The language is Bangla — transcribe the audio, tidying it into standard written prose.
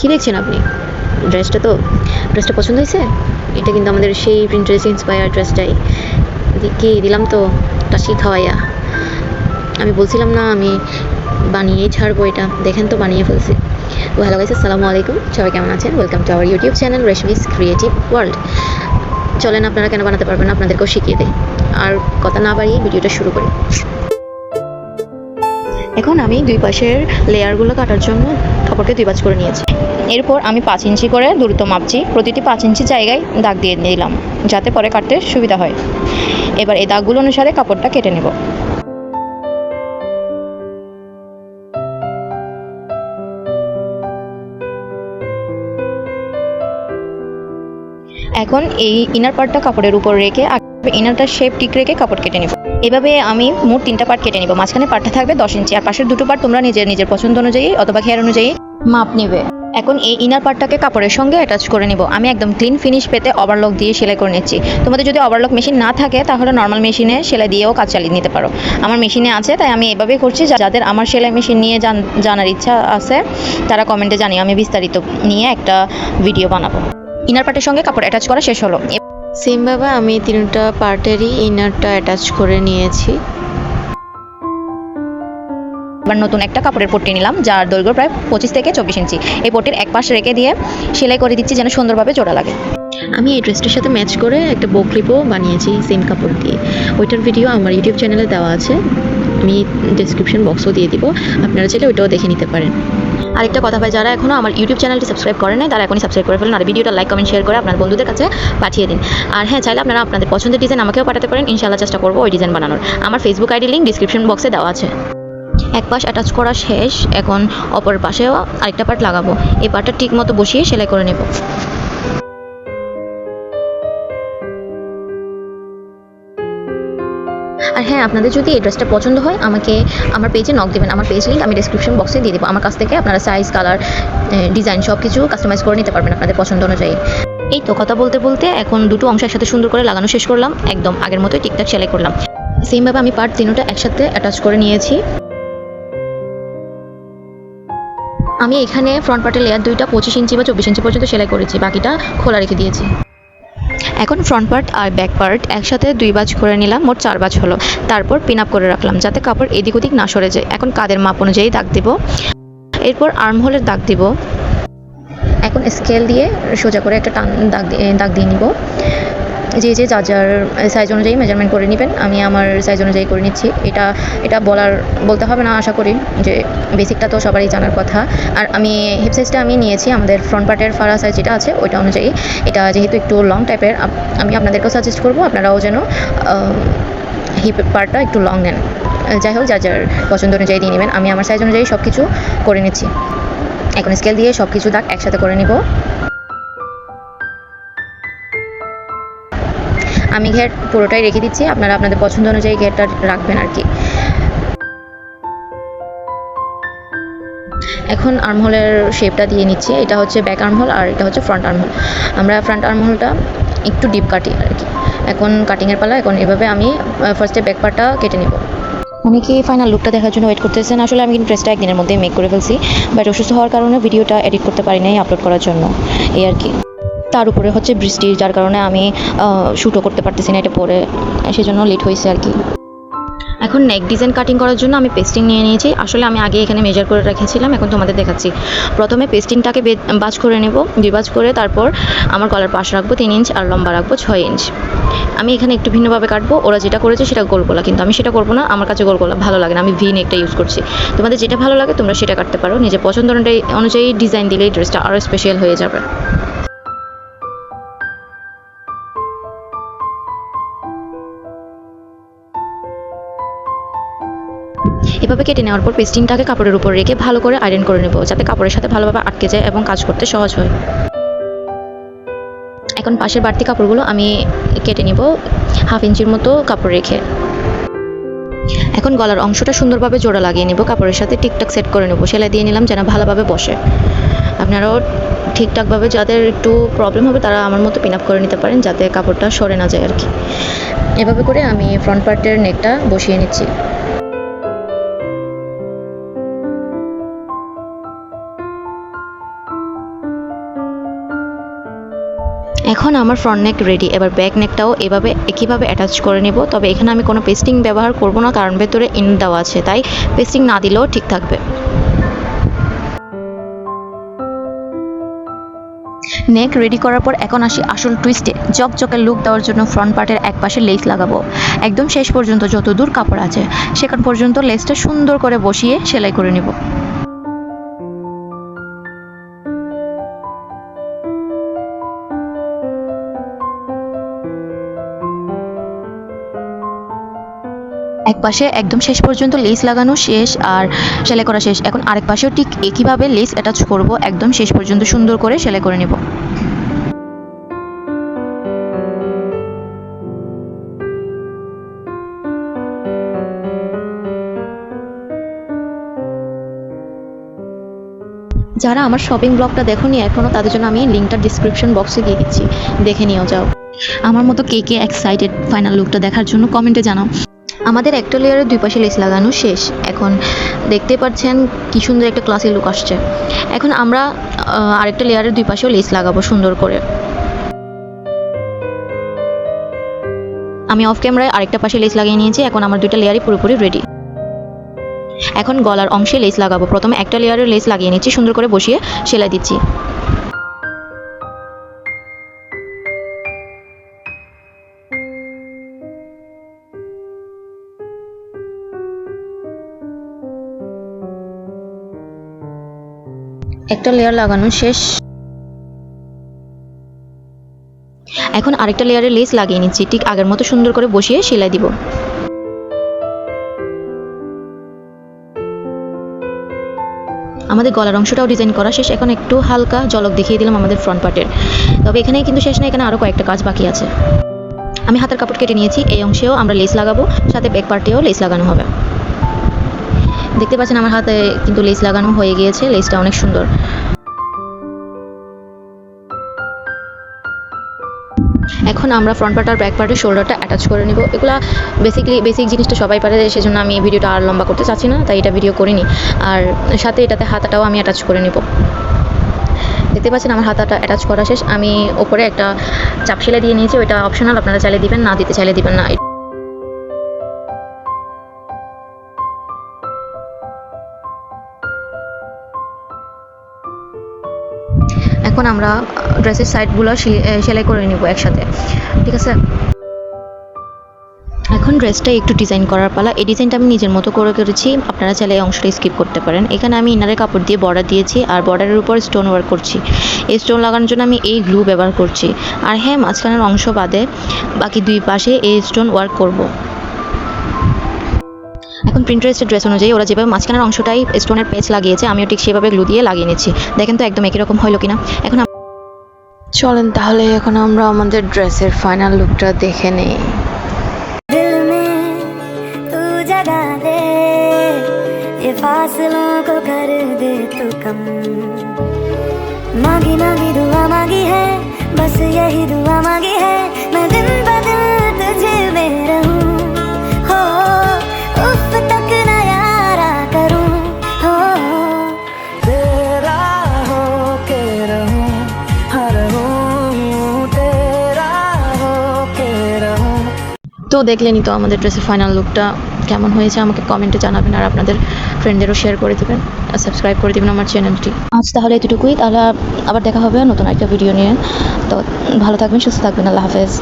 কী দেখছেন আপনি? ড্রেসটা পছন্দ হয়েছে? এটা কিন্তু আমাদের সেই প্রিন্টারেস্ট ইন্সপায়ার ড্রেসটাই। কি দিলাম তো টাসি খাওয়াইয়া। আমি বলছিলাম না আমি বানিয়েই ছাড়বো এটা, দেখেন তো বানিয়ে ফেলছি। তো হ্যালো গাইস, আসসালামু আলাইকুম, সবাই কেমন আছেন? Welcome to our YouTube channel Reshmi's creative world. চলেন আপনারা কেন বানাতে পারবেন না, আপনাদেরকেও শিখিয়ে দেয়। আর কথা না বাড়িয়ে ভিডিওটা শুরু করি। এখন আমি দুই পাশের লেয়ারগুলো কাটার জন্য কাপড়কে দুই ভাঁজ করে নিয়েছি। এরপর আমি 5 ইঞ্চি করে দূরত্ব মাপছি, প্রতিটি 5 ইঞ্চি জায়গায় দাগ দিয়ে নিলাম যাতে পরে কাটতে সুবিধা হয়। এবার এই দাগগুলো অনুসারে কাপড়টা কেটে নেব। এখন এই ইনার পার্টটা কাপড়ের উপর রেখে ইনারটার শেপ ঠিক রেখে কাপড় কেটে নেব। এভাবে আমি মোট 3টা পার্ট কেটে নেব। মাঝখানে পার্টটা থাকবে 10 ইঞ্চি, আর পাশের দুটো পার্ট তোমরা নিজের পছন্দ অনুযায়ী অথবা ঘের অনুযায়ী মাপ নেবে। এখন এই ইনার পার্টটাকে কাপড়ের সঙ্গে অ্যাটাচ করে নেব। আমি একদম ক্লিন ফিনিশ পেতে ওভারলক দিয়ে সেলাই করে নিচ্ছি। তোমাদের যদি ওভারলক মেশিন না থাকে তাহলে নর্মাল মেশিনে সেলাই দিয়েও কাজ চালিয়ে নিতে পারো। আমার মেশিনে আছে তাই আমি এভাবেই করছি। যাদের আমার সেলাই মেশিন নিয়ে জানার ইচ্ছা আছে তারা কমেন্টে জানিও, আমি বিস্তারিত নিয়ে একটা ভিডিও বানাবো। ইনার পার্টের সঙ্গে কাপড় অ্যাটাচ করা শেষ হলো। সেমভাবে আমি 3টা পার্টেরই ইনারটা অ্যাটাচ করে নিয়েছি। এবার নতুন একটা কাপড়ের পট্টি নিলাম যার দৈর্ঘ্য প্রায় 25 থেকে 24 ইঞ্চি। এই পট্টির এক পাশ রেখে দিয়ে সেলাই করে দিচ্ছি যেন সুন্দরভাবে জোড়া লাগে। আমি এই ড্রেসটার সাথে ম্যাচ করে একটা বো ক্লিপও বানিয়েছি সেম কাপড় দিয়ে। ওইটার ভিডিও আমার ইউটিউব চ্যানেলে দেওয়া আছে, আমি ডেসক্রিপশন বক্সও দিয়ে দিব, আপনারা চাইলে ওইটাও দেখে নিতে পারেন। আরেকটা কথা ভাই, যারা এখনও আমার ইউটিউব চ্যানেলটি সাবস্ক্রাইব করেন নাই তারা এখনই সাবস্ক্রাইব করে ফেলুন, আর ভিডিওটা লাইক কমেন্ট শেয়ার করে আপনার বন্ধুদের কাছে পাঠিয়ে দিন। আর হ্যাঁ, চাইলে আপনারা আপনাদের পছন্দের ডিজাইন আমাকেও পাঠাতে পারেন, ইনশাআল্লাহ চেষ্টা করবো ওই ডিজাইন বানানোর। আমার ফেসবুক আইডি লিঙ্ক ডিসক্রিপশন বক্সে দেওয়া আছে। এক পাশ অ্যাটাচ করা শেষ, এখন অপর পাশেও আরেকটা পার্ট লাগাবো। এই পার্টটা ঠিক মতো বসিয়ে সেলাই করে নেব। আর হ্যাঁ, আপনাদের যদি এই ড্রেসটা পছন্দ হয় আমাকে আমার পেজে নক দেবেন। আমার পেজ লিঙ্ক আমি ডেসক্রিপশন বক্সে দিয়ে দেবো। আমার কাছ থেকে আপনারা সাইজ, কালার, ডিজাইন সব কিছু কাস্টমাইজ করে নিতে পারবেন আপনাদের পছন্দ অনুযায়ী। এই তো কথা বলতে বলতে এখন দুটো অংশের সাথে সুন্দর করে লাগানো শেষ করলাম, একদম আগের মতোই ঠিকঠাক সেলাই করলাম। সেমভাবে আমি পার্ট 3টা একসাথে অ্যাটাচ করে নিয়েছি। আমি এখানে ফ্রন্ট পার্টের লেয়ার 2টা 25 ইঞ্চি বা 24 ইঞ্চি পর্যন্ত সেলাই করেছি, বাকিটা খোলা রেখে দিয়েছি। এখন ফ্রন্ট পার্ট আর ব্যাক পার্ট একসাথে 2 ভাঁজ করে নিলাম, মোট 4 ভাঁজ হলো। তারপর পিন আপ করে রাখলাম যাতে কাপড় এদিক ওদিক না সরে যায়। এখন কাঁধের মাপ অনুযায়ী দাগ দিব, এরপর আর্ম হোলের দাগ দিব। এখন স্কেল দিয়ে সোজা করে একটা দাগ দিয়ে নিব। যার সাইজ অনুযায়ী মেজারমেন্ট করে নেবেন। আমি আমার সাইজ অনুযায়ী করে নিচ্ছি। এটা বলতে হবে না আশা করি, যে বেসিকটা তো সবারই জানার কথা। আর আমি হিপ সাইজটা আমি নিয়েছি আমাদের ফ্রন্ট পার্টের ফাড়া সাইজ যেটা আছে ওইটা অনুযায়ী। এটা যেহেতু একটু লং টাইপের, আমি আপনাদেরকেও সাজেস্ট করবো আপনারাও যেন হিপ পার্টটা একটু লং নেন। যাই হোক, যার পছন্দ অনুযায়ী দিয়ে নেবেন। আমি আমার সাইজ অনুযায়ী সব কিছু করে নিচ্ছি। এখন স্কেল দিয়ে সব কিছু দাগ একসাথে করে নিব। আমি ঘের পুরোটাই রেখে দিচ্ছি, আপনারা আপনাদের পছন্দ অনুযায়ী ঘেরটা রাখবেন আর কি। এখন আর্মহোলের শেপটা দিয়ে নিচ্ছি। এটা হচ্ছে ব্যাক আর্মহোল আর এটা হচ্ছে ফ্রন্ট আর্মহোল। আমরা ফ্রন্ট আর্মহোলটা একটু ডিপ কাটি আর কি। এখন কাটিংয়ের পালা। এখন এভাবে আমি ফার্স্টে ব্যাক পার্টটা কেটে নেব। অনেকেই ফাইনাল লুকটা দেখার জন্য ওয়েট করতেছেন। আসলে আমি কিন্তু ড্রেসটা একদিনের মধ্যেই মেক করে ফেলছি, বাট অসুস্থ হওয়ার কারণে ভিডিওটা এডিট করতে পারি নাই আপলোড করার জন্য, এই আর কি। তার উপরে হচ্ছে বৃষ্টি, যার কারণে আমি শ্যুটও করতে পারতেছি না এটা পরে, সেজন্য লেট হয়েছে আর কি। এখন নেক ডিজাইন কাটিং করার জন্য আমি পেস্টিং নিয়ে নিয়েছি। আসলে আমি আগে এখানে মেজার করে রেখেছিলাম, এখন তোমাদের দেখাচ্ছি। প্রথমে পেস্টিংটাকে ভাঁজ করে নেব, 2 ভাঁজ করে। তারপর আমার গলার পাশ রাখবো 3 ইঞ্চ আর লম্বা রাখবো 6 ইঞ্চ। আমি এখানে একটু ভিন্নভাবে কাটবো। ওরা যেটা করেছে সেটা গোল গলা, কিন্তু আমি সেটা করবো না। আমার কাছে গোল গলা ভালো লাগে না, আমি ভি নেকটা ইউজ করছি। তোমাদের যেটা ভালো লাগে তোমরা সেটা কাটতে পারো। নিজের পছন্দ অনুযায়ী ডিজাইন দিলেই ড্রেসটা আরও স্পেশাল হয়ে যাবে। এভাবে কেটে নেওয়ার পর পেস্টিংটাকে কাপড়ের উপর রেখে ভালো করে আয়রন করে নেব, যাতে কাপড়ের সাথে ভালোভাবে আটকে যায় এবং কাজ করতে সহজ হয়। এখন পাশের বাড়তি কাপড়গুলো আমি কেটে নিব 1/2 ইঞ্চির মতো কাপড় রেখে। এখন গলার অংশটা সুন্দরভাবে জোড়া লাগিয়ে নেব, কাপড়ের সাথে ঠিকঠাক সেট করে নেব। সেলাই দিয়ে নিলাম যেন ভালোভাবে বসে। আপনারাও ঠিকঠাকভাবে, যাদের একটু প্রবলেম হবে তারা আমার মতো পিন আপ করে নিতে পারেন, যাতে কাপড়টা সরে না যায় আর কি। এভাবে করে আমি ফ্রন্ট পার্টের নেকটা বসিয়ে নিচ্ছি। এখন আমার ফ্রন্ট নেক রেডি। এবার ব্যাক নেকটাও এভাবে একইভাবে অ্যাটাচ করে নেব। তবে এখানে আমি কোনো পেস্টিং ব্যবহার করব না, কারণ ভেতরে ইন দেওয়া আছে, তাই পেস্টিং না দিলেও ঠিক থাকবে। নেক রেডি করার পর এখন আসি আসল টুইস্টে। চকচকে লুক দেওয়ার জন্য ফ্রন্ট পার্টের এক পাশে লেস লাগাবো। একদম শেষ পর্যন্ত যত দূর কাপড় আছে সেখান পর্যন্ত লেসটা সুন্দর করে বসিয়ে সেলাই করে নেব। এক পাশে একদম শেষ পর্যন্ত লেস লাগানো শেষ আর সেলাই করা শেষ। এখন আরেক পাশেও ঠিক একইভাবে লেস অ্যাটাচ করব, একদম শেষ পর্যন্ত সুন্দর করে সেলাই করে নেব। যারা আমার শপিং ব্লগটা দেখোনি এখনও, তাদের জন্য আমি লিঙ্কটা ডিসক্রিপশন বক্সে দিয়ে দিচ্ছি, দেখে নিও যাও। আমার মতো কে কে এক্সাইটেড ফাইনাল লুকটা দেখার জন্য কমেন্টে জানাও। আমাদের একটা লেয়ারের দুই পাশে লেস লাগানো শেষ। এখন দেখতে পাচ্ছেন কি সুন্দর একটা ক্লাসি লুক আসছে। এখন আমরা আরেকটা লেয়ারের দুই পাশেও লেস লাগাবো সুন্দর করে। আমি অফ ক্যামেরায় আরেকটা পাশে লেস লাগিয়ে নিয়েছি। এখন আমার দুইটা লেয়ারই পুরোপুরি রেডি। এখন গলার অংশে লেস লাগাবো। প্রথমে একটা লেয়ারের লেস লাগিয়ে নিচ্ছি, সুন্দর করে বসিয়ে সেলাই দিচ্ছি। একটা লেয়ার লাগানো শেষ। এখন আরেকটা লেয়ারের লেস লাগিয়ে নিচ্ছি, ঠিক আগের মতো সুন্দর করে বসিয়ে সেলাই দিব। আমাদের গলার অংশটাও ডিজাইন করা শেষ। এখন একটু হালকা ঝলক দেখিয়ে দিলাম আমাদের ফ্রন্ট পার্টের। তবে এখানে কিন্তু শেষ না, এখানে আরও কয়েকটা কাজ বাকি আছে। আমি হাতের কাপড় কেটে নিয়েছি। এই অংশেও আমরা লেস লাগাবো, সাথে ব্যাক পার্টেও লেস লাগানো হবে। দেখতে পাচ্ছেন আমার হাতে কিন্তু লেস লাগানো হয়ে গিয়েছে। লেসটা অনেক সুন্দর। এখন আমরা ফ্রন্ট পার্ট আর ব্যাক পার্টের শোল্ডারটা অ্যাটাচ করে নিব। এগুলা বেসিক জিনিসটা সবাই পারে, সেজন্য আমি ভিডিওটা আর লম্বা করতে চাচ্ছি না, তাই এটা ভিডিও করিনি। আর সাথে এটাতে হাতাটাও আমি অ্যাটাচ করে নিব। দেখতে পাচ্ছেন আমার হাতাটা অ্যাটাচ করা শেষ। আমি ওপরে একটা চাপ সেলাই দিয়ে নিয়েছি, ওইটা অপশনাল, আপনারা চাইলে দিবেন, না দিতে চাইলে দিবেন না। এখন আমরা ড্রেসের সাইডগুলো সেলাই করে নিব একসাথে, ঠিক আছে? এখন ড্রেসটা একটু ডিজাইন করার পালা। এই ডিজাইনটা আমি নিজের মতো করে করেছি, আপনারা চাইলে এই অংশটা স্কিপ করতে পারেন। এখানে আমি ইনারের কাপড় দিয়ে বর্ডার দিয়েছি আর বর্ডারের উপর স্টোন ওয়ার্ক করছি। এই স্টোন লাগানোর জন্য আমি এই গ্লু ব্যবহার করছি। আর হ্যাঁ, মাঝখানের অংশ বাদে বাকি দুই পাশে এই স্টোন ওয়ার্ক করব। এখন প্রিন্টারেস্টের ড্রেস অনুযায়ী ওরা যেভাবে মাঝখানের অংশটাই স্টোনের পেচ লাগিয়েছে, আমিও ঠিক সেভাবে গ্লু দিয়ে লাগিয়ে নিচ্ছি। দেখেন তো একদম একই রকম হলো কিনা। এখন চলেন তাহলে এখন আমরা আমাদের ড্রেসের ফাইনাল লুকটা দেখে নেই। दिल में तू जगा दे, ये फासलों को कर दे तू कम। मांगी मांगी दुआ मांगी है, बस यही दुआ मांगी है, मैं दिन ब दिन तुझे में रहूं। हो उफ तक ना यारा करूं, हो तेरा हो के रहूं, हर हूं तेरा हो के रहूं। তো দেখলেনই তো আমাদের ড্রেসের ফাইনাল লুকটা কেমন হয়েছে, আমাকে কমেন্টে জানাবেন। আর আপনাদের ফ্রেন্ডদেরও শেয়ার করে দেবেন আর সাবস্ক্রাইব করে দেবেন আমার চ্যানেলটি। আজ তাহলে এতটুকুই। তাহলে আবার দেখা হবে নতুন একটা ভিডিও নিয়ে। তো ভালো থাকবেন, সুস্থ থাকবেন। আল্লাহ হাফেজ।